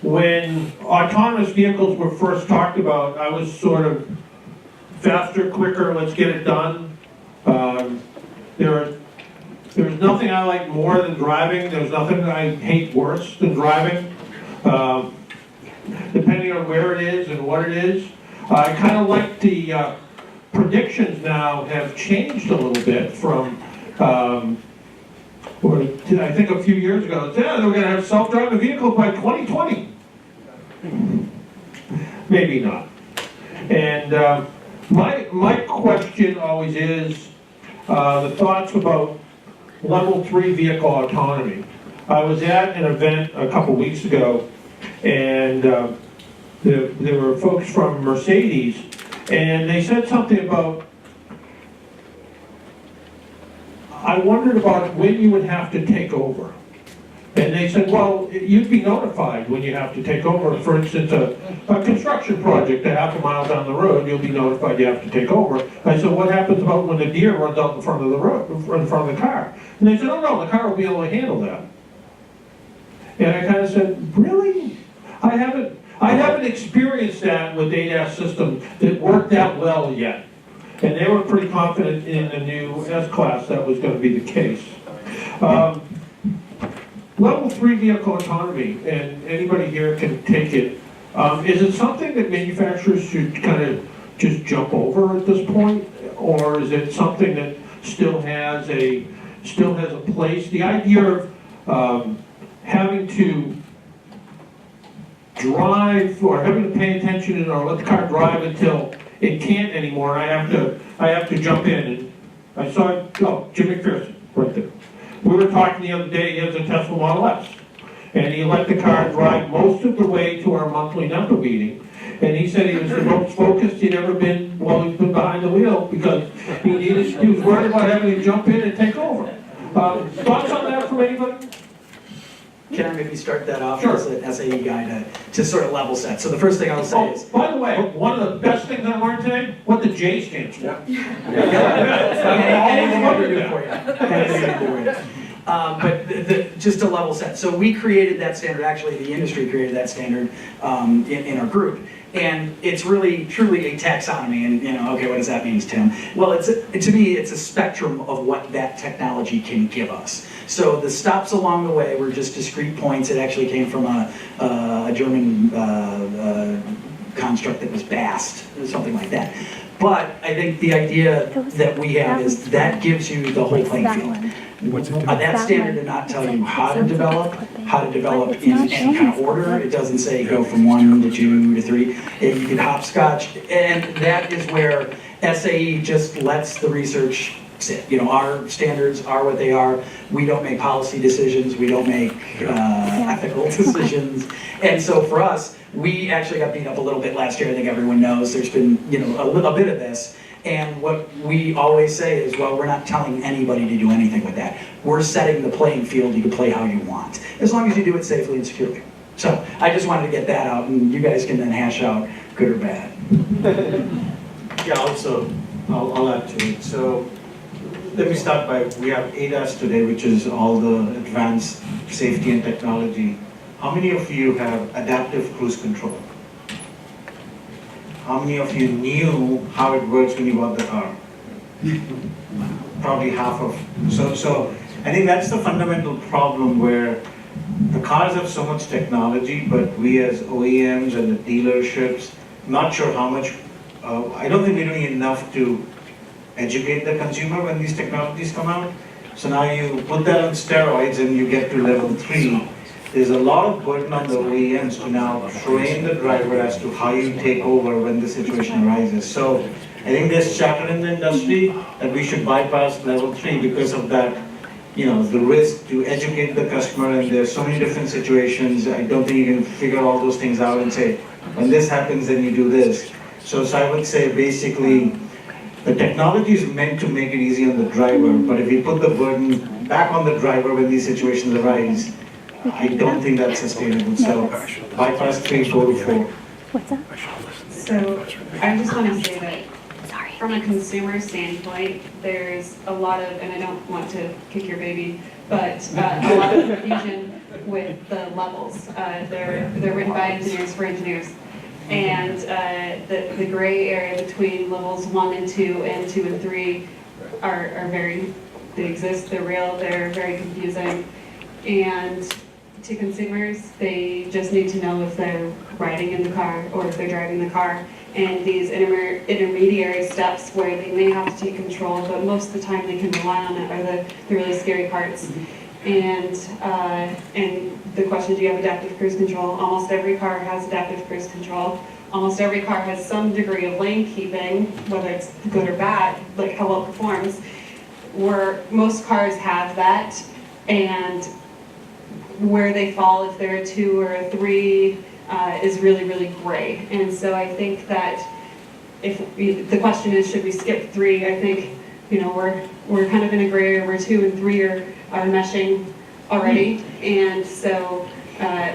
when autonomous vehicles were first talked about, I was sort of faster, quicker, let's get it done. There's nothing I like more than driving. There's nothing I hate worse than driving. Depending on where it is and what it is. I kind of like the predictions now have changed a little bit from, I think a few years ago, yeah, they're going to have self-driving vehicles by 2020. Maybe not. And my question always is the thoughts about level 3 vehicle autonomy. I was at an event a couple weeks ago, and there were folks from Mercedes, and they said something about, I wondered about when you would have to take over. And they said, well, you'd be notified when you have to take over. For instance, a construction project a half a mile down the road, you'll be notified you have to take over. I said, what happens about when the deer runs out in front of the road, in front of the car? And they said, oh no, the car will be able to handle that. And I kind of said, really? I haven't experienced that with ADAS system that worked that well yet. And they were pretty confident in the new S-Class that was going to be the case. Level 3 vehicle autonomy, and anybody here can take it. Is it something that manufacturers should kind of just jump over at this point? Or is it something that still has a place? The idea of having to drive or having to pay attention or let the car drive until it can't anymore. I have to jump in. And I saw Jim McPherson right there. We were talking the other day, he has a Tesla Model S. And he let the car drive most of the way to our monthly NEMPA meeting. And he said he was the most focused he'd ever been while he's been behind the wheel because he was worried about having to jump in and take over. Thoughts on that from anybody? Can I maybe start that off Sure. as an SAE guy to sort of level set? So the first thing I'll say is... By the way, one of the best things I learned today, what the J stands for. Anything I can do for you. Anything I can do for you. But just to level set. So we created that standard, actually the industry created that standard in our group. And it's really, truly a taxonomy, and okay, what does that mean, Tim? Well, to me, it's a spectrum of what that technology can give us. So the stops along the way were just discrete points. It actually came from a German construct that was BAST, something like that. But I think the idea that we have is that gives you the whole playing field. That standard did not tell you how to develop in any kind of order. It doesn't say go from 1 to 2 to 3. You can hopscotch, and that is where SAE just lets the research sit. Our standards are what they are. We don't make policy decisions. We don't make ethical decisions. And so for us, we actually got beat up a little bit last year. I think everyone knows there's been a bit of this. And what we always say is, well, we're not telling anybody to do anything with that. We're setting the playing field. You can play how you want, as long as you do it safely and securely. So I just wanted to get that out, and you guys can then hash out good or bad. Yeah, also, I'll add to it. So let me start by, we have ADAS today, which is all the advanced safety and technology. How many of you have adaptive cruise control? How many of you knew how it works when you bought the car? Probably half of. So I think that's the fundamental problem where the cars have so much technology, but we as OEMs and the dealerships, not sure how much, I don't think we're doing enough to educate the consumer when these technologies come out. So now you put that on steroids and you get to level 3. There's a lot of burden on the OEMs to now train the driver as to how you take over when the situation arises. So I think there's chatter in the industry that we should bypass level 3 because of that, the risk to educate the customer, and there's so many different situations. I don't think you can figure all those things out and say, when this happens, then you do this. So I would say basically, the technology is meant to make it easy on the driver, but if you put the burden back on the driver when these situations arise, I don't think that's sustainable. So bypass 3, go to 4. What's that? So I just want to say that from a consumer standpoint, there's a lot of, and I don't want to kick your baby, but a lot of confusion with the levels. They're written by engineers for engineers. And the gray area between levels 1 and 2 and 2 and 3 are they exist, they're real, they're very confusing. And to consumers, they just need to know if they're riding in the car or if they're driving the car. And these intermediary steps where they may have to take control, but most of the time they can rely on it, are the really scary parts. And the question, do you have adaptive cruise control? Almost every car has adaptive cruise control. Almost every car has some degree of lane keeping, whether it's good or bad, like how well it performs. Where most cars have that, and where they fall, if they're a 2 or a 3, is really, really gray. And so I think that the question is, should we skip 3? I think, we're kind of in a gray area where 2 and 3 are meshing already. And so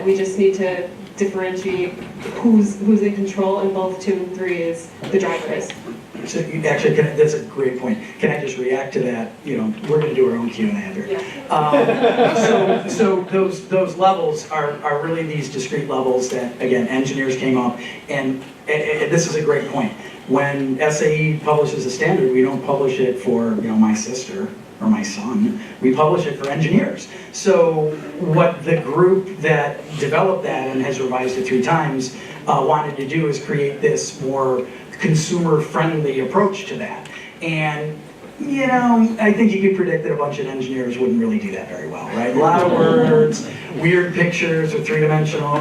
we just need to differentiate who's in control, and both 2 and 3 is the driver is. So that's a great point. Can I just react to that? We're going to do our own Q&A here. Yeah. So those levels are really these discrete levels that, again, engineers came up, and this is a great point. When SAE publishes a standard, we don't publish it for my sister or my son. We publish it for engineers. So what the group that developed that and has revised it 3 times wanted to do is create this more consumer-friendly approach to that. And, I think you could predict that a bunch of engineers wouldn't really do that very well, right? A lot of words, weird pictures are 3-dimensional.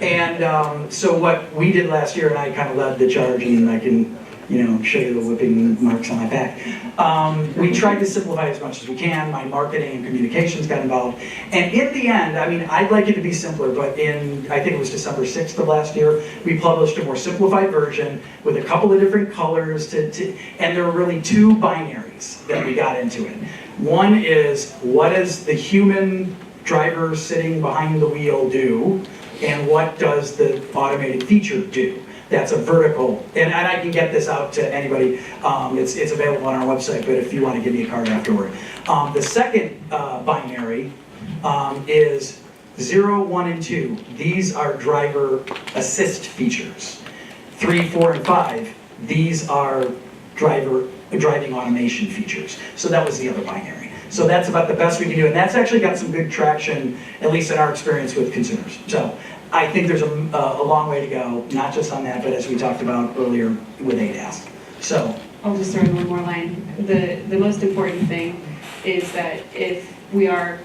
And so what we did last year, and I kind of led the charge, and I can, show you the whipping marks on my back. We tried to simplify as much as we can. My marketing and communications got involved. And in the end, I'd like it to be simpler, but I think it was December 6th of last year, we published a more simplified version with a couple of different colors, and there were really 2 binaries that we got into it. One is, what does the human driver sitting behind the wheel do, and what does the automated feature do? That's a vertical, and I can get this out to anybody. It's available on our website, but if you want to give me a card afterward. The second binary is 0, 1, and 2. These are driver assist features. 3, 4, and 5, these are driving automation features. So that was the other binary. So that's about the best we can do, and that's actually got some good traction, at least in our experience with consumers. So I think there's a long way to go, not just on that, but as we talked about earlier with ADAS. So I'll just throw in one more line. The most important thing is that if we are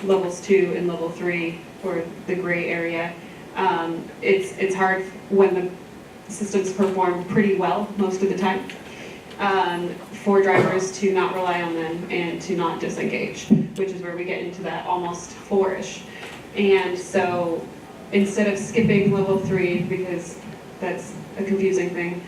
levels 2 and level 3, or the gray area, it's hard when the systems perform pretty well most of the time, for drivers to not rely on them and to not disengage, which is where we get into that almost 4-ish. And so instead of skipping level 3, because that's a confusing thing,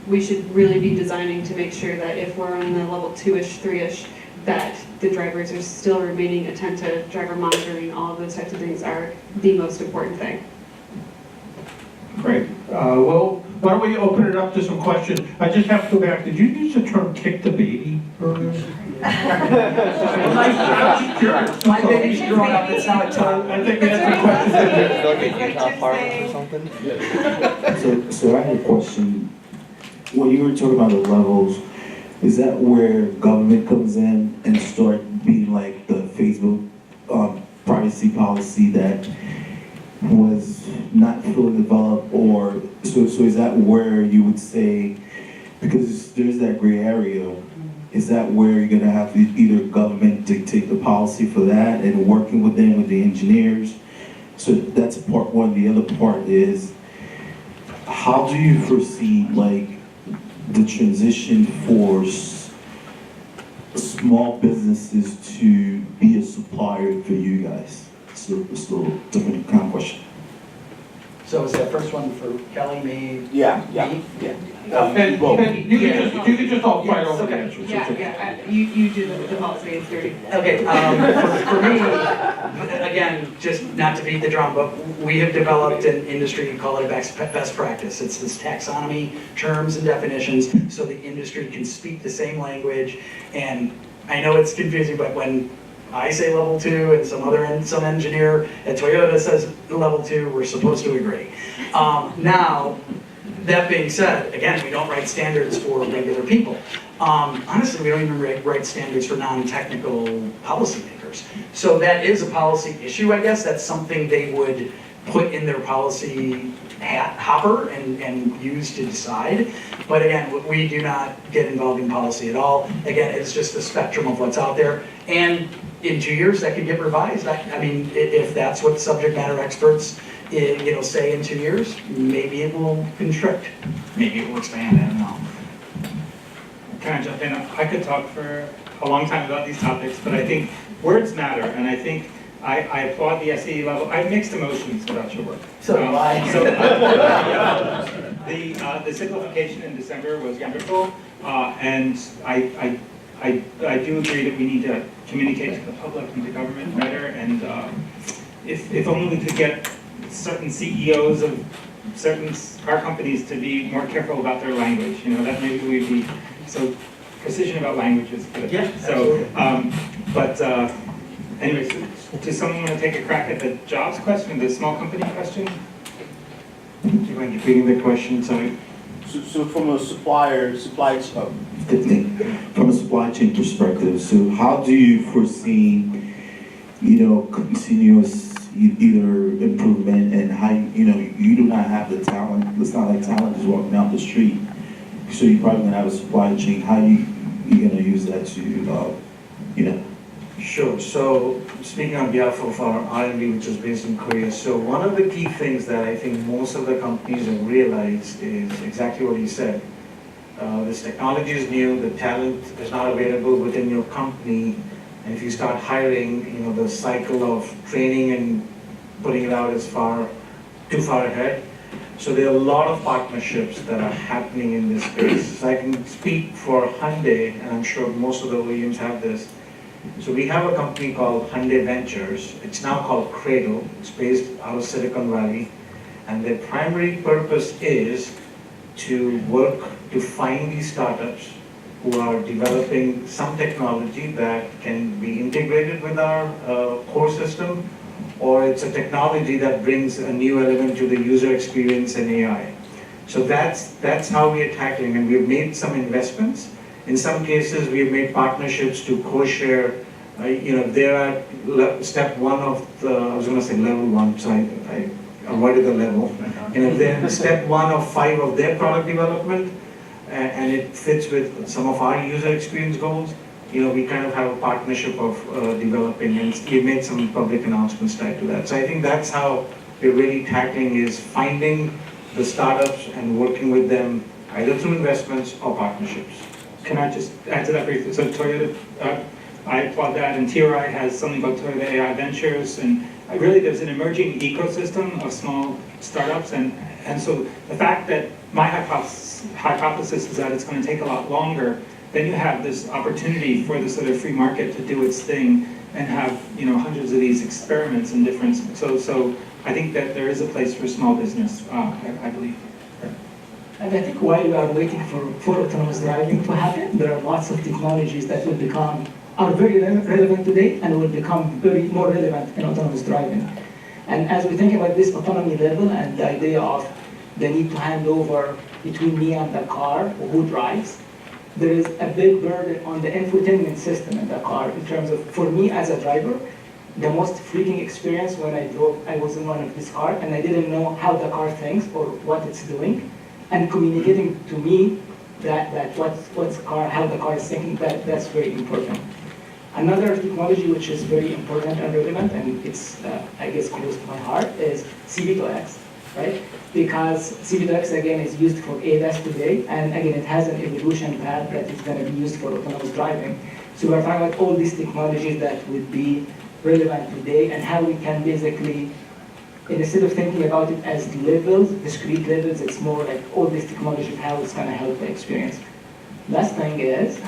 we should really be designing to make sure that if we're on the level 2-ish, 3-ish, that the drivers are still remaining attentive. Driver monitoring, all of those types of things are the most important thing. Great. Well, why don't we open it up to some questions? I just have to go back. Did you use the term "kick the baby" earlier? I'm just curious. my baby's growing up, it's now a time. I think that's the question. Like a Utah Park or something? So I had a question. When you were talking about the levels, is that where government comes in and start being like the Facebook privacy policy that was not fully developed, or so is that where you would say, because there's that gray area, is that where you're going to have to either government dictate the policy for that and working with them, with the engineers? So that's part one. The other part is, how do you foresee like the transition for small businesses to be a supplier for you guys? So it's a little different kind of question. So is that first one for Kelly, me? Yeah. Me? And you can just all fight over the Okay. answers. Yeah, you do the policy, it's dirty. Okay, for me, again, just not to beat the drum, but we have developed an industry, you call it a best practice. It's this taxonomy, terms and definitions, so the industry can speak the same language. And I know it's confusing, but when I say level 2 and some engineer at Toyota says level 2, we're supposed to agree. Now, that being said, again, we don't write standards for regular people. Honestly, we don't even write standards for non-technical policymakers. So that is a policy issue, I guess. That's something they would put in their policy hopper and use to decide. But again, we do not get involved in policy at all. Again, it's just the spectrum of what's out there. And in 2 years, that could get revised. I mean, if that's what subject matter experts say in 2 years, maybe it will constrict. Maybe it will expand, I don't know. Can I jump in? I could talk for a long time about these topics, but I think words matter, and I think I applaud the SE level. I have mixed emotions about your work. So do I. The simplification in December was wonderful, and I do agree that we need to communicate to the public and to government better, and if only we could get certain CEOs of certain car companies to be more careful about their language, that maybe we'd be, so precision about language is good. Yeah, so, anyways, does someone want to take a crack at the jobs question, the small company question? Do you mind repeating the question, sorry? So from a From a supply chain perspective, so how do you foresee, continuous either improvement and how, you do not have the talent, it's not like talent is walking down the street. So you're probably gonna have a supply chain, how you're gonna use that to, Sure. So speaking on behalf of our R&D, which is based in Korea, so one of the key things that I think most of the companies have realized is exactly what you said. This technology is new, the talent is not available within your company, and if you start hiring, the cycle of training and putting it out is too far ahead. So there are a lot of partnerships that are happening in this space. So I can speak for Hyundai, and I'm sure most of the OEMs have this. So we have a company called Hyundai Ventures. It's now called Cradle. It's based out of Silicon Valley. And their primary purpose is to work to find these startups who are developing some technology that can be integrated with our core system, or it's a technology that brings a new element to the user experience in AI. So that's how we are tackling, and we've made some investments. In some cases, we have made partnerships to co-share. They're at step 1 of the, I was going to say level 1, so I avoided the level. They're in step 1 of 5 of their product development, and it fits with some of our user experience goals. We kind of have a partnership of developing, and we've made some public announcements tied to that. So I think that's how we're really tackling, is finding the startups and working with them either through investments or partnerships. Can I just add to that briefly? So Toyota, I applaud that, and TRI has something called Toyota AI Ventures, and really there's an emerging ecosystem of small startups, and so the fact that my hypothesis is that it's going to take a lot longer, then you have this opportunity for the sort of free market to do its thing and have hundreds of these experiments and different. So I think that there is a place for small business. I believe. And I think while we are waiting for autonomous driving to happen, there are lots of technologies that are very relevant today and will become more relevant in autonomous driving. And as we think about this autonomy level and the idea of the need to hand over between me and the car, or who drives, there is a big burden on the infotainment system in the car in terms of, for me as a driver, the most freaking experience when I was in one of this car and I didn't know how the car thinks or what it's doing, and communicating to me that how the car is thinking, that's very important. Another technology which is very important and relevant, and it's, I guess, close to my heart, is C-V2X, right? Because C-V2X, again, is used for ADAS today, and again, it has an evolution path that is going to be used for autonomous driving. So we're talking about all these technologies that would be relevant today, and how we can basically, instead of thinking about it as levels, discrete levels, it's more like all this technology, how it's going to help the experience. Last thing is,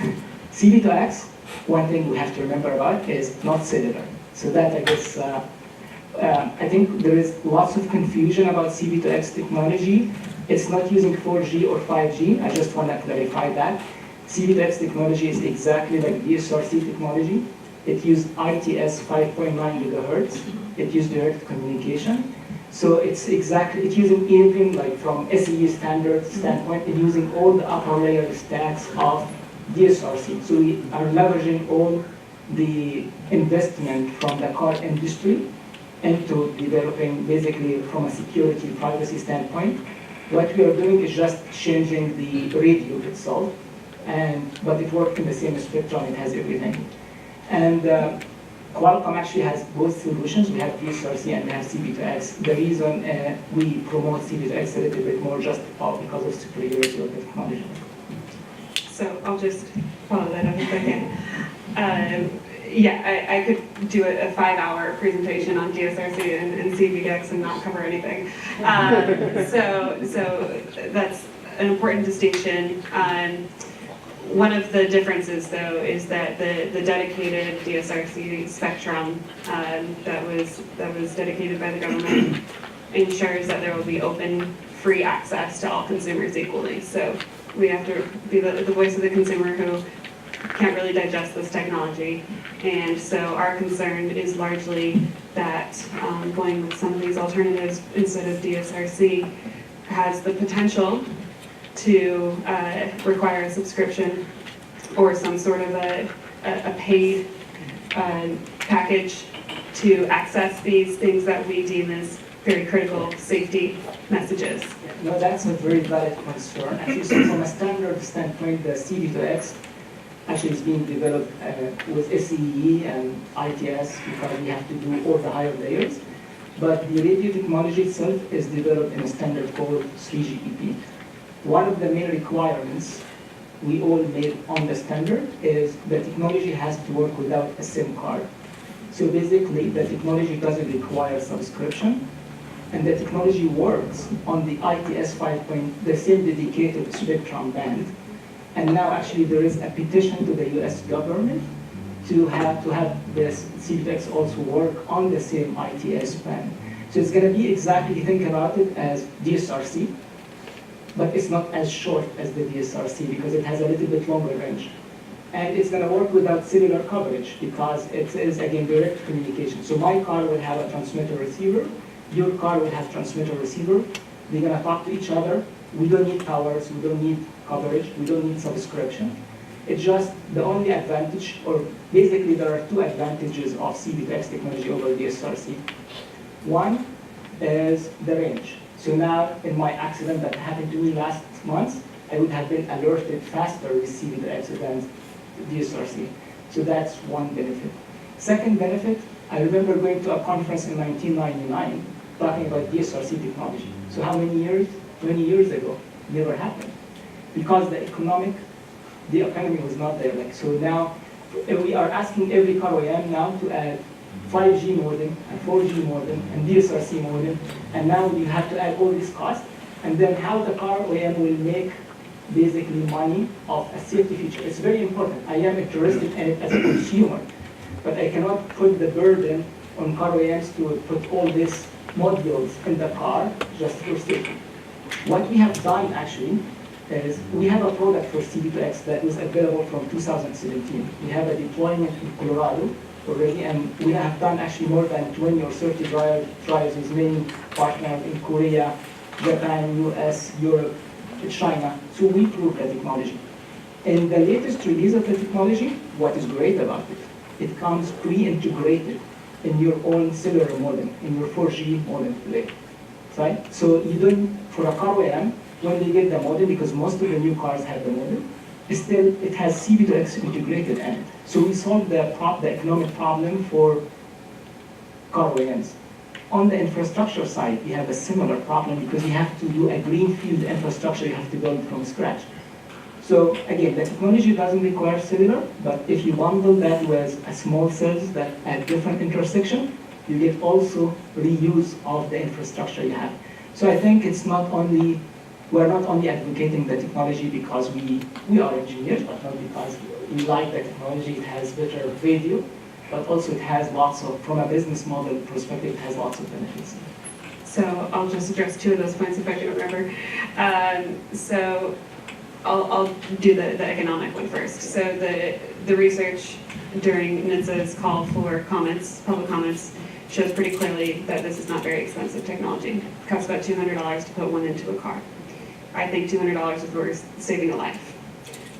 C-V2X, one thing we have to remember about is not cellular. So that, I guess, I think there is lots of confusion about C-V2X technology. It's not using 4G or 5G. I just want to clarify that. C-V2X technology is exactly like DSRC technology. It used ITS 5.9 gigahertz. It used direct communication. So it's using even like from SEE standard standpoint, it's using all the upper layer stacks of DSRC. So we are leveraging all the investment from the car industry into developing basically from a security privacy standpoint. What we are doing is just changing the radio itself, but it works in the same spectrum, it has everything. And Qualcomm actually has both solutions. We have DSRC and we have CV2X. The reason we promote CV2X a little bit more just because of superiority of the technology. So I'll just follow that up if I can. Yeah, I could do a 5-hour presentation on DSRC and CVDEX and not cover anything. So that's an important distinction. One of the differences, though, is that the dedicated DSRC spectrum that was dedicated by the government ensures that there will be open, free access to all consumers equally. So we have to be the voice of the consumer who can't really digest this technology. And so our concern is largely that going with some of these alternatives instead of DSRC has the potential to require a subscription or some sort of a paid package to access these things that we deem as very critical safety messages. No, that's a very valid concern. Actually, so from a standard standpoint, the CV2X actually is being developed with SEE and ITS because we have to do all the higher layers. But the radio technology itself is developed in a standard called 3GPP. One of the main requirements we all made on the standard is the technology has to work without a SIM card. So basically, the technology doesn't require subscription, and the technology works on the ITS 5. The same dedicated spectrum band. And now actually there is a petition to the US government to have this CV2X also work on the same ITS band. So it's going to be exactly, think about it as DSRC, but it's not as short as the DSRC because it has a little bit longer range. And it's going to work without cellular coverage because it is, again, direct communication. So my car will have a transmitter receiver, your car will have transmitter receiver, they're going to talk to each other. We don't need towers, we don't need coverage, we don't need subscription. It's just the only advantage, or basically there are two advantages of CV2X technology over DSRC. One is the range. So now in my accident that happened to me last month, I would have been alerted faster with CV2X than DSRC. So that's one benefit. Second benefit, I remember going to a conference in 1999 talking about DSRC technology. So how many years? 20 years ago, never happened. Because the economy was not there. Like, so now we are asking every car OEM now to add 5G modem and 4G modem and DSRC modem, and now you have to add all these costs, and then how the car OEM will make basically money off a safety feature. It's very important. I am interested in it as a consumer, but I cannot put the burden on car OEMs to put all these modules in the car just for safety. What we have done actually is we have a product for CV2X that was available from 2017. We have a deployment in Colorado already, and we have done actually more than 20 or 30 trials with many partners in Korea, Japan, US, Europe, China. So we proved the technology. In the latest release of the technology, what is great about it, it comes pre-integrated in your own cellular modem, in your 4G modem today. Right? So you don't, for a car OEM, when they get the modem, because most of the new cars have the modem, still it has CV2X integrated in it. So we solved the economic problem for car OEMs. On the infrastructure side, we have a similar problem because you have to do a greenfield infrastructure you have to build from scratch. So again, the technology doesn't require cellular, but if you bundle that with a small cells that at different intersection, you get also reuse of the infrastructure you have. So I think it's not only, we're not only advocating the technology because we are engineers, but not because we like the technology, it has better radio, but also it has lots of, from a business model perspective, it has lots of benefits. So I'll just address two of those points if I can remember. So I'll do the economic one first. So the the research during NHTSA's call for comments, public comments, shows pretty clearly that this is not very expensive technology. It costs about $200 to put one into a car. I think $200 is worth saving a life.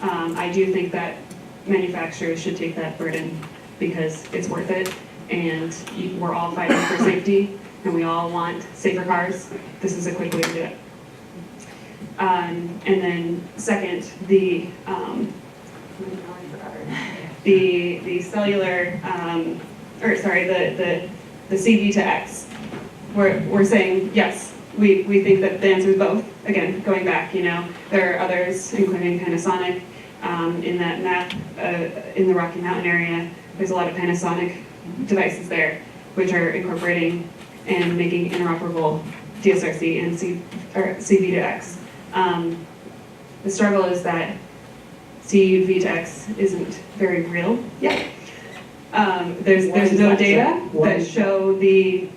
I do think that manufacturers should take that burden because it's worth it, and we're all fighting for safety, and we all want safer cars. This is a quick way to do it. And then second, the cellular, the CV to X. We're saying, yes, we think that the answer is both. Again, going back, there are others, including Panasonic, in that map, in the Rocky Mountain area. There's a lot of Panasonic devices there, which are incorporating and making interoperable DSRC and CV to X. The struggle is that CV to X isn't very real yet. There's no data that show the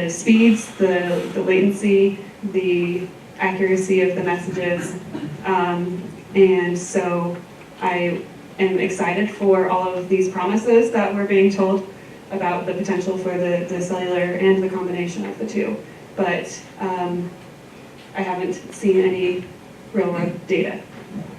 speeds, the latency, the accuracy of the messages, and so I am excited for all of these promises that we're being told about the potential for the cellular and the combination of the two, but I haven't seen any real-world data.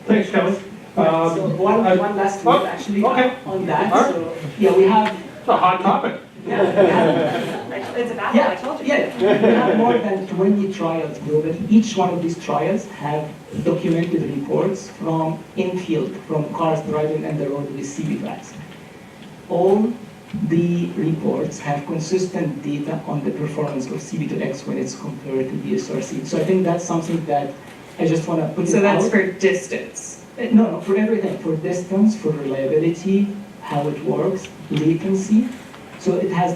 Thanks, Kelly. So one last thing actually on that. All right. So, yeah, we have. It's a hot topic. It's a battle, I told you. Yeah, we have more than 20 trials globally. Each one of these trials have documented reports from in-field, from cars driving on the road with CV tracks. All the reports have consistent data on the performance of CV2X when it's compared to DSRC. So I think that's something that I just want to put So it that's out. for distance. No, for everything, for distance, for reliability, how it works, latency. So it has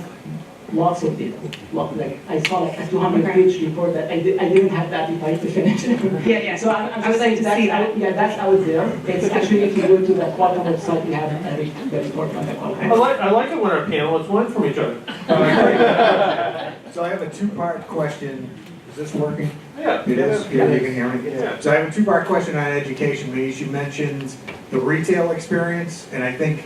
lots of data. Like I saw like a 200-page report that I didn't have the appetite to finish. Yeah. So I'm I would like to see that. Yeah, that's out there. It's actually, if you go to the Qualcomm website, we have the report on the Qualcomm. I like it when our panelists learn from each other. So I have a two-part question. Is this working? Yeah. It is? You can hear me? Yeah. So I have a two-part question on education. Manish, you mentioned the retail experience, and I think,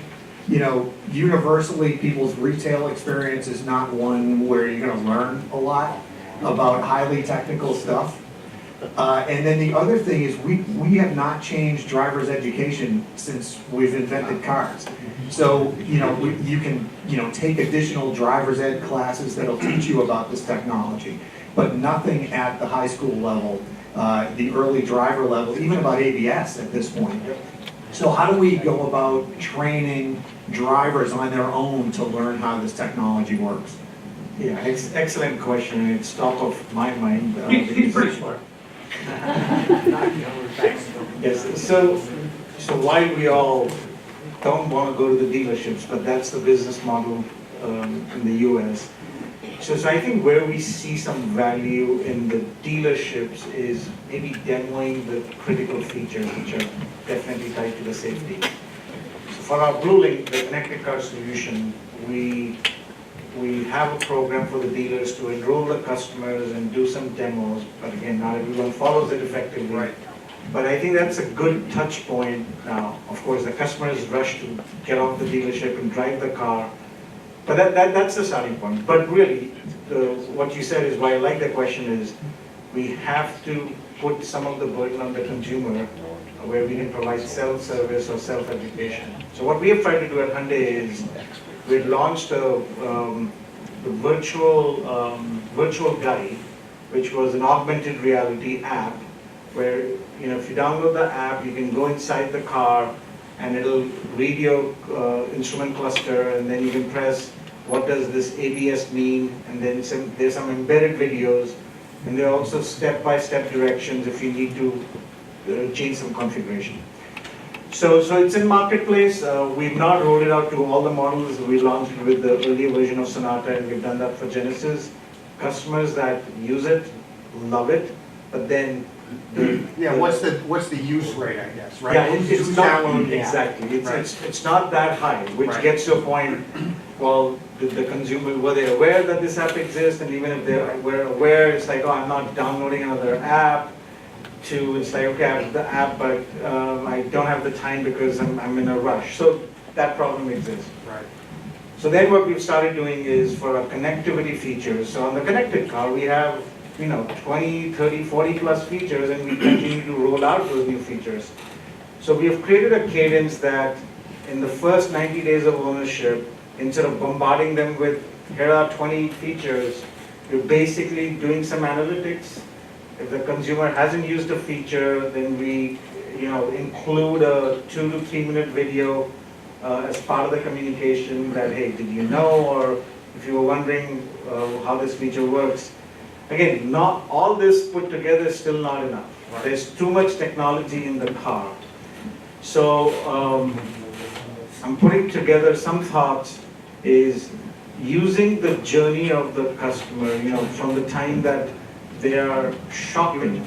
universally, people's retail experience is not one where you're gonna learn a lot about highly technical stuff. And then the other thing is we have not changed driver's education since we've invented cars. So, you can, take additional driver's ed classes that'll teach you about this technology, but nothing at the high school level, the early driver level, even about ABS at this point. So how do we go about training drivers on their own to learn how this technology works? Yeah, excellent question, and it's top of my mind. He's pretty smart. Yes, so why we all don't want to go to the dealerships, but that's the business model in the US. So I think where we see some value in the dealerships is maybe demoing the critical features which are definitely tied to the safety. So for our BlueLink, the connected car solution, we have a program for the dealers to enroll the customers and do some demos, but again, not everyone follows it effectively. Right. But I think that's a good touch point now. Of course, the customers rush to get off the dealership and drive the car, but that's the starting point. But really, what you said is why I like the question is, we have to put some of the burden on the consumer where we can provide self-service or self-education. So what we have tried to do at Hyundai is, we launched a virtual guide, which was an augmented reality app, where if you download the app, you can go inside the car, and it'll read your instrument cluster, and then you can press what does this ABS mean, and then there's some embedded videos, and there are also step-by-step directions if you need to change some configuration. So it's in marketplace. We've not rolled it out to all the models. We launched it with the earlier version of Sonata, and we've done that for Genesis. Customers that use it love it, but then what's the use rate, I guess, right? yeah, it's not download the app. exactly. Right. It's not that high, which Right. gets to a point. Well, the consumer, were they aware that this app exists? And even if they were aware, it's like, oh, I'm not downloading another app. to, it's like, okay, I have the app, but I don't have the time because I'm in a rush. So that problem exists. Right. So then what we've started doing is for our connectivity features. So on the connected car, we have, 20, 30, 40 plus features, and we continue to roll out those new features. So we have created a cadence that in the first 90 days of ownership, instead of bombarding them with, here are 20 features, you're basically doing some analytics. If the consumer hasn't used a feature, then we, include a 2 to 3 minute video as part of the communication that, hey, did you know? Or if you were wondering how this feature works. Again, not all this put together is still not enough. There's too much technology in the car. So I'm putting together some thoughts is using the journey of the customer, from the time that they are shopping,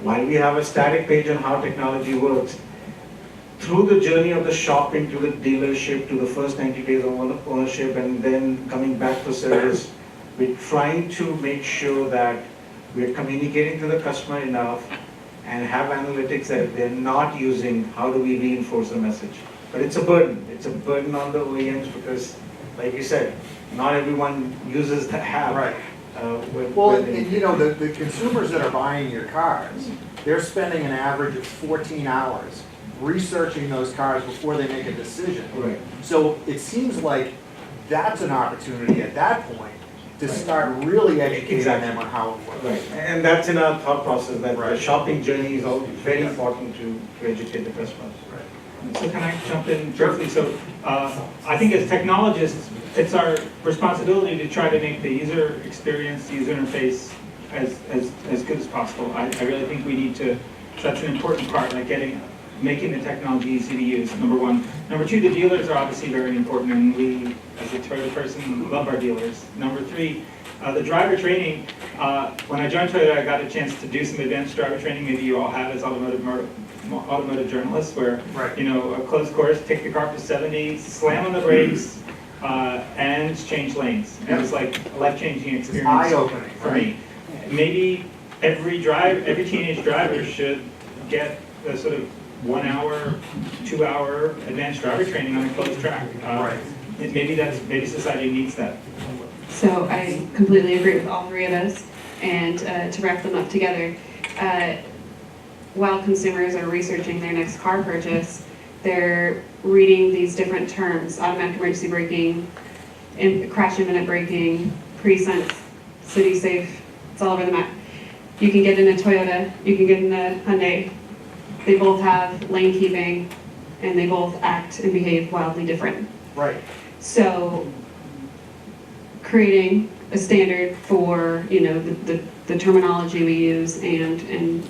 while we have a static page on how technology works, through the journey of the shopping to the dealership, to the first 90 days of ownership, and then coming back for service, we're trying to make sure that we're communicating to the customer enough and have analytics that if they're not using, how do we reinforce the message? But it's a burden. It's a burden on the OEMs because, like you said, not everyone uses the app. Right. When The consumers that are buying your cars, they're spending an average of 14 hours researching those cars before they make a decision. Right. So it seems like that's an opportunity at that point to start really educating them on how it works. Right, and that's in our thought process, that the Right. shopping journey is all very important to educate the customers. So can I jump in briefly? So I think as technologists, it's our responsibility to try to make the user experience, user interface as good as possible. I really think we need to, that's an important part, like making the technology easy to use, number one. Number two, the dealers are obviously very important, and we, as a Toyota person, love our dealers. Number three, the driver training. When I joined Toyota, I got a chance to do some advanced driver training, maybe you all have as automotive journalists, where, Right. a closed course, take the car up to 70, slam on the brakes, and change lanes. And it was like a life-changing experience eye-opening, for right? me. Maybe every teenage driver should get the sort of 1 hour, 2 hour advanced driver training on a closed track. Right. Maybe society needs that. So I completely agree with all three of us. And to wrap them up together, while consumers are researching their next car purchase, they're reading these different terms: automatic emergency braking, crash imminent braking, pre-sense, city safe. It's all over the map. You can get in a Toyota, you can get in a Hyundai. They both have lane keeping, and they both act and behave wildly different. Right. So creating a standard for, the terminology we use and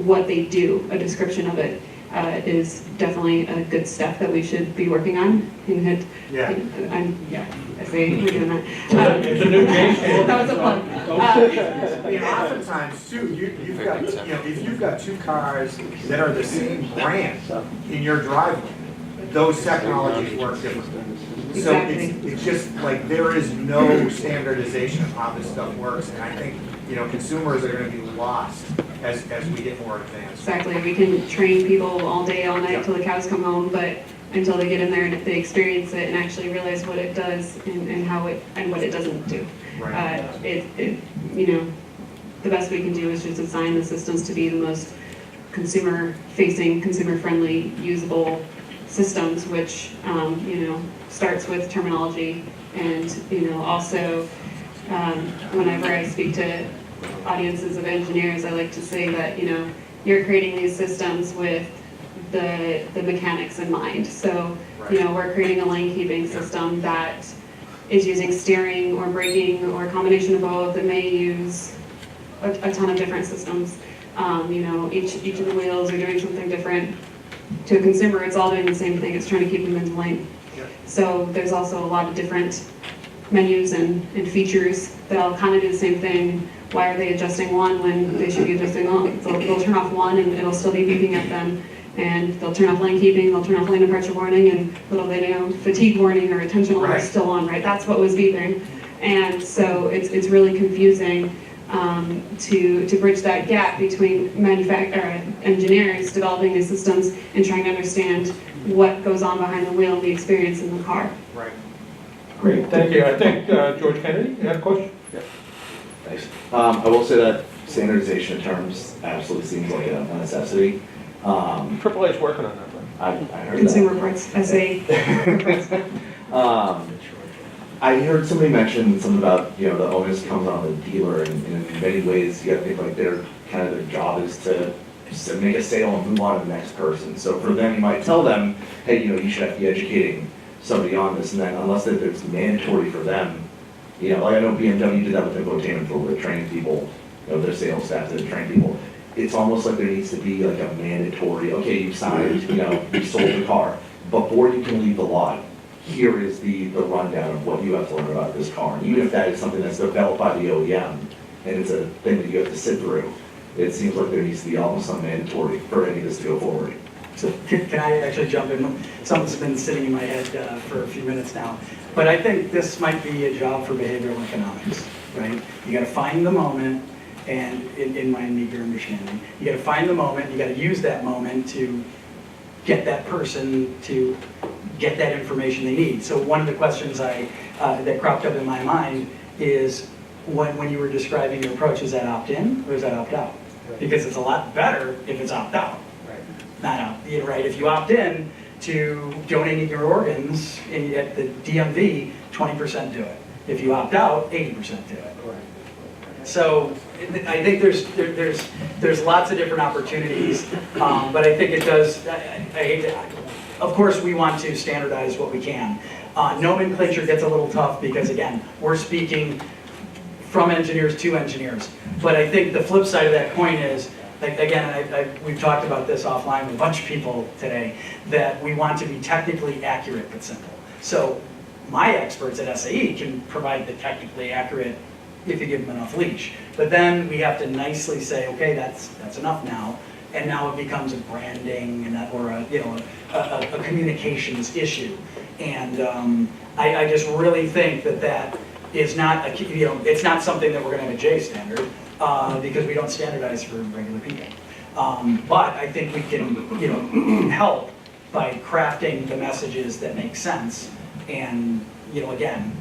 what they do, a description of it, is definitely a good step that we should be working on. And Yeah. I say we're doing that. It's a new game. That was a plug. Oftentimes too, you've got, if you've got two cars that are the same brand in your driveway, those technologies work differently. So Exactly. it's just like there is no standardization of how this stuff works, and I think, consumers are gonna be lost as we get more advanced. Exactly. We can train people all day, all night till the cows come home, but until they get in there and if they experience it and actually realize what it does and how it and what it doesn't do. Right. The best we can do is just design the systems to be the most consumer-facing, consumer-friendly, usable systems, which starts with terminology, and also whenever I speak to audiences of engineers, I like to say that you're creating these systems with the mechanics in mind. So we're creating a lane keeping system that is using steering or braking or a combination of both. It may use a ton of different systems. Each of the wheels are doing something different. To a consumer, it's all doing the same thing. It's trying to keep them in the lane. Yep. So there's also a lot of different menus and features that all kind of do the same thing. Why are they adjusting one when they should be adjusting all? So they'll turn off one and it'll still be beeping at them. And they'll turn off lane keeping, they'll turn off lane departure warning, and little they know, fatigue warning or attention alarm is still on, right? That's what was beeping. And so it's really confusing. to bridge that gap between engineers developing these systems and trying to understand what goes on behind the wheel and the experience in the car. Right. Great, thank you. I think George Kennedy, you had a question? Thanks. I will say that standardization of terms absolutely seems like a necessity. AAA is working on that, right? I heard Consumer that. reports, SA. I heard somebody mention something about, the onus comes on the dealer, and in many ways, you gotta think like their job is to make a sale and move on to the next person. So for them, you might tell them, hey, you should have to be educating somebody on this, and then unless it's mandatory for them, like I know BMW did that with infotainment for training people, their sales staff to train people. It's almost like there needs to be like a mandatory, okay, you signed, you sold the car. Before you can leave the lot, here is the rundown of what you have to learn about this car. And even if that is something that's developed by the OEM, and it's a thing that you have to sit through, it seems like there needs to be almost some mandatory for any of this to go forward. So can I actually jump in? Something's been sitting in my head for a few minutes now. But I think this might be a job for behavioral economics, right? You gotta find the moment, and in my meager understanding, you gotta find the moment, you gotta use that moment to get that person to get that information they need. So one of the questions that cropped up in my mind is, when you were describing your approach, is that opt-in or is that opt-out? Because it's a lot better if it's opt-out. Not out, right? If you opt in to donating your organs at the DMV, 20% do it. If you opt out, 80% do it. So I think there's lots of different opportunities, but I think it does. I hate to, of course, we want to standardize what we can. Nomenclature gets a little tough because, again, we're speaking from engineers to engineers. But I think the flip side of that coin is, like, again, we've talked about this offline with a bunch of people today, that we want to be technically accurate but simple. So my experts at SAE can provide the technically accurate if you give them enough leash. But then we have to nicely say, okay, that's enough now, and now it becomes a branding or a communications issue. And I just really think that is not it's not something that we're going to have a J standard. Because we don't standardize for regular people. But I think we can, help by crafting the messages that make sense. And, again,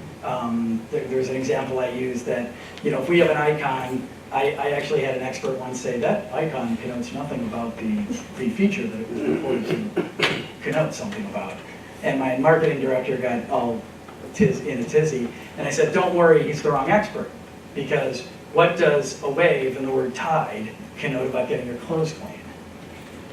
there's an example I use that, if we have an icon, I actually had an expert once say that icon connotes nothing about the feature that it was reported to connote something about. And my marketing director got all in a tizzy, and I said, don't worry, he's the wrong expert, because what does a wave and the word tide connote about getting your clothes clean?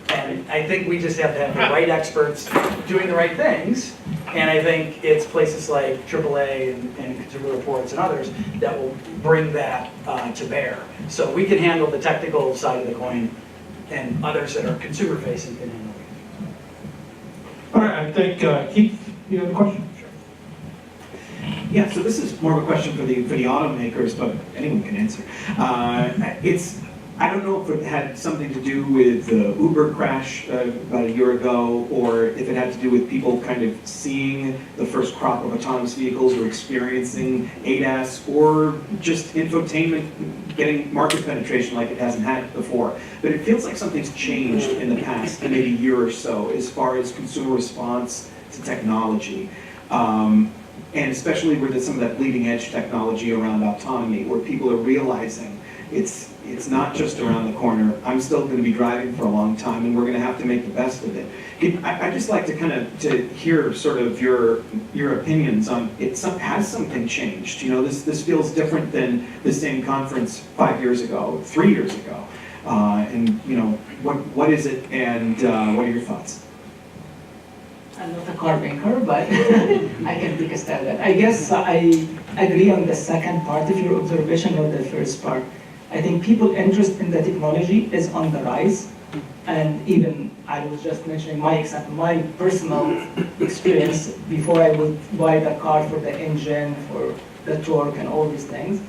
And I think we just have to have the right experts doing the right things. And I think it's places like AAA and Consumer Reports and others that will bring that to bear. So we can handle the technical side of the coin, and others that are consumer facing can handle it. All right, I think Keith, you have a question? Yeah, so this is more of a question for the automakers, but anyone can answer. I don't know if it had something to do with the Uber crash about a year ago, or if it had to do with people kind of seeing the first crop of autonomous vehicles or experiencing ADAS, or just infotainment getting market penetration like it hasn't had before. But it feels like something's changed in the past maybe year or so as far as consumer response to technology. And especially with some of that bleeding edge technology around autonomy, where people are realizing it's not just around the corner. I'm still going to be driving for a long time, and we're going to have to make the best of it. I'd just like to hear sort of your opinions on it. Has something changed? This feels different than the same conference 5 years ago, 3 years ago. And what is it, and what are your thoughts? I'm not a car maker, but I can take a stab at it. I guess I agree on the second part of your observation, not the first part. I think people's interest in the technology is on the rise. And even, I was just mentioning my personal experience before I would buy the car for the engine, for the torque and all these things.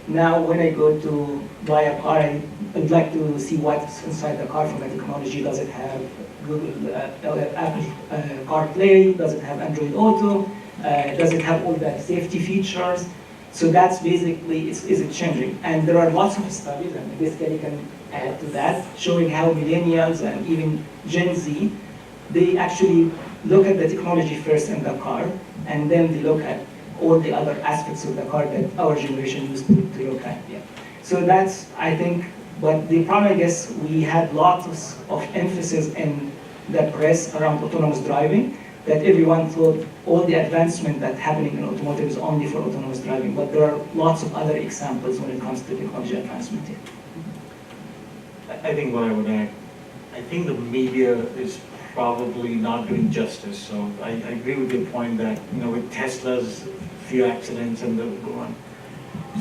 Now when I go to buy a car, I'd like to see what's inside the car from the technology. Does it have Google, Apple CarPlay? Does it have Android Auto? Does it have all the safety features? So that's basically, is it changing? And there are lots of studies, and I guess Kelly can add to that, showing how millennials and even Gen Z, they actually look at the technology first in the car, and then they look at all the other aspects of the car that our generation used to look at. Yeah. So that's, I think, but the problem, I guess, we had lots of emphasis in the press around autonomous driving, that everyone thought all the advancement that's happening in automotive is only for autonomous driving, but there are lots of other examples when it comes to technology advancement here. I think what I would add, I think the media is probably not doing justice. So I agree with your point that, with Tesla's few accidents and the go on.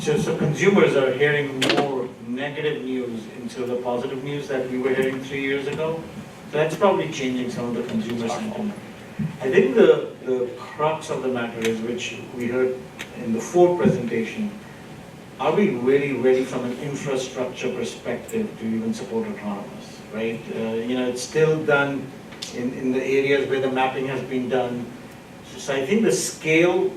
So consumers are hearing more negative news instead of the positive news that we were hearing 3 years ago. So that's probably changing some of the consumer sentiment. I think the crux of the matter is, which we heard in the Ford presentation, are we really ready from an infrastructure perspective to even support autonomous, right? It's still done in the areas where the mapping has been done. So I think the scale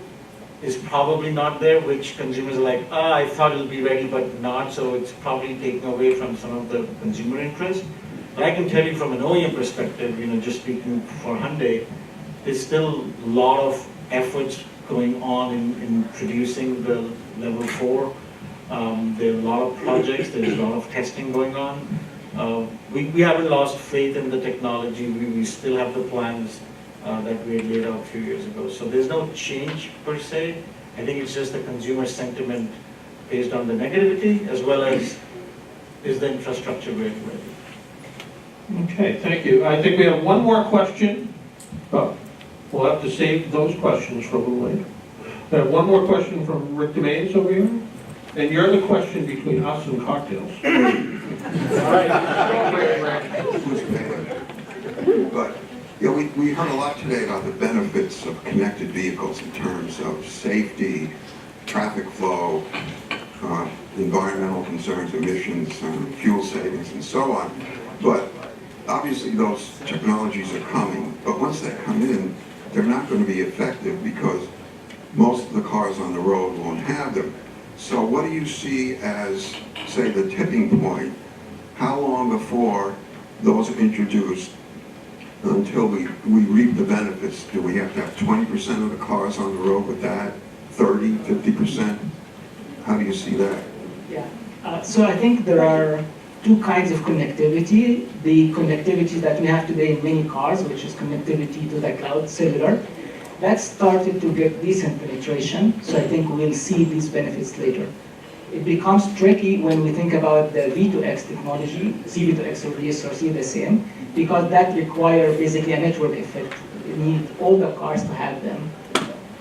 is probably not there, which consumers are like, I thought it'll be ready, but not, so it's probably taking away from some of the consumer interest. But I can tell you from an OEM perspective, just speaking for Hyundai, there's still a lot of efforts going on in producing the level 4. There are a lot of projects, there's a lot of testing going on. We haven't lost faith in the technology, we still have the plans that we had laid out a few years ago. So there's no change per se. I think it's just the consumer sentiment based on the negativity, as well as is the infrastructure really ready. Okay, thank you. I think we have one more question. Oh, we'll have to save those questions for a little later. We have one more question from Rick DeMays over here. And you're the question between us and cocktails. But, we heard a lot today about the benefits of connected vehicles in terms of safety, traffic flow, environmental concerns, emissions, fuel savings, and so on. But obviously those technologies are coming, but once they come in, they're not going to be effective because most of the cars on the road won't have them. So what do you see as, say, the tipping point? How long before those are introduced until we reap the benefits? Do we have to have 20% of the cars on the road with that? 30, 50%? How do you see that? Yeah, so I think there are two kinds of connectivity. The connectivity that we have today in many cars, which is connectivity to the cloud, cellular, that started to get decent penetration, so I think we'll see these benefits later. It becomes tricky when we think about the V2X technology, C-V2X or VSRC the same, because that requires basically a network effect. You need all the cars to have them.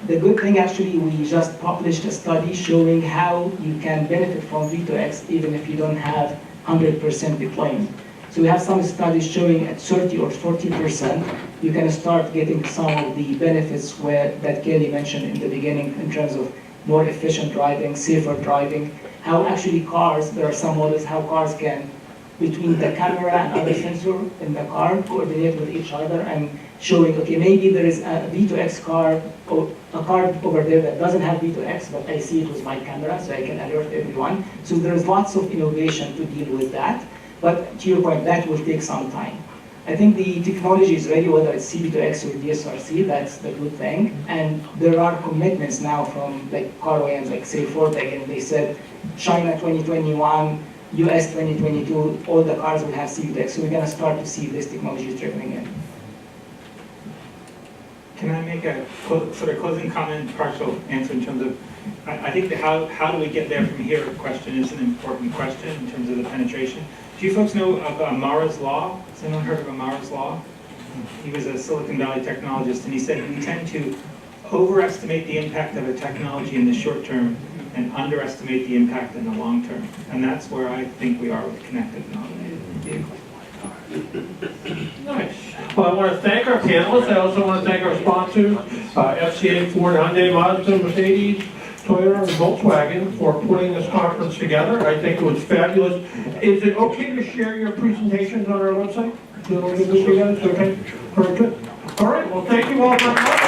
The good thing, actually, we just published a study showing how you can benefit from V2X even if you don't have 100% deployment. So we have some studies showing at 30 or 40%, you can start getting some of the benefits that Kelly mentioned in the beginning in terms of more efficient driving, safer driving, how actually cars, there are some models, how cars can, between the camera and other sensor in the car, coordinate with each other and showing, okay, maybe there is a V2X car, or a car over there that doesn't have V2X, but I see it with my camera, so I can alert everyone. So there's lots of innovation to deal with that. But to your point, that will take some time. I think the technology is ready, whether it's C-V2X or VSRC, that's the good thing. And there are commitments now from car OEMs, like say Ford, again, they said China 2021, US 2022, all the cars will have C-V2X. So we're going to start to see this technology trickling in. Can I make a sort of closing comment, partial answer in terms of, I think the how do we get there from here question is an important question in terms of the penetration. Do you folks know of Amara's Law? Has anyone heard of Amara's Law? He was a Silicon Valley technologist, and he said we tend to overestimate the impact of a technology in the short term and underestimate the impact in the long term. And that's where I think we are with connected and automated vehicles. Nice. Well, I want to thank our panelists. I also want to thank our sponsors, FCA, Ford, Hyundai, Mazda, Mercedes, Toyota, and Volkswagen for putting this conference together. I think it was fabulous. Is it okay to share your presentations on our website? Is it okay with you guys? Okay. Very good. All right. Well, thank you all very much.